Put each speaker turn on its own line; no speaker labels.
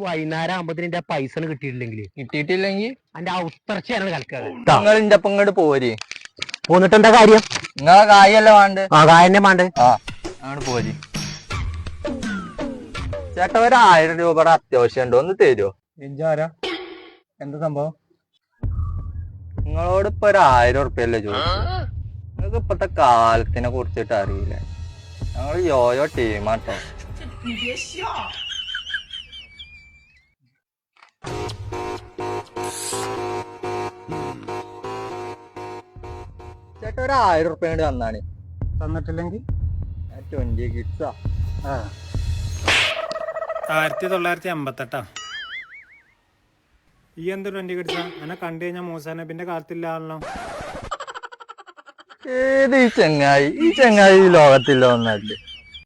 വൈകുന്നേരം ആകുമ്പത്തിന് പൈസ
കിട്ടിയിട്ടില്ലെങ്കിൽ
എന്റെ ഔത്തർച്ചയാണ് കലക്കാതെ
നിങ്ങൾ ഇന്റെ ഒപ്പം ഇങ്ങോട്ട് പോരി.
പോന്നിട്ട് എന്താ കാര്യം?
നിങ്ങളെ കായല്ലേ വേണ്ട?
ആ കായന്നെ വേണ്ട.
അങ്ങോട്ട് പോരി. ചേട്ടാ 1000 രൂപയുടെ അത്യാവശ്യം ഉണ്ടോ? ഒന്ന് തരുമോ?
ഇഞ്ചാരാ? എന്താ സംഭവം?
നിങ്ങളോട് ഇപ്പൊ 1000 ഉറുപ്പ്യല്ലേ ചോദിച്ചു. നിങ്ങൾക്ക് ഇപ്പത്തെ കാലത്തിനെ കുറിച്ചിട്ട് അറിയില്ല. ഞങ്ങൾ യോയോ ടീമാട്ടോ. ചേട്ടാ 1000 ഉറുപ്പ്യ കൊണ്ട് വന്നാണ്.
തന്നിട്ടില്ലെങ്കിൽ
20 കിഡ്സാ.
1958 ഈ എന്തൊരു വണ്ടി കിടച്ച എന്നെ കണ്ടു കഴിഞ്ഞാൽ മൂസാനബിന്റെ കാലത്തില്ലാണല്ലോ.
ഏത് ഈ ചങ്ങായി? ഈ ചങ്ങായി ലോകത്തില്ല ഒന്നല്ലേ.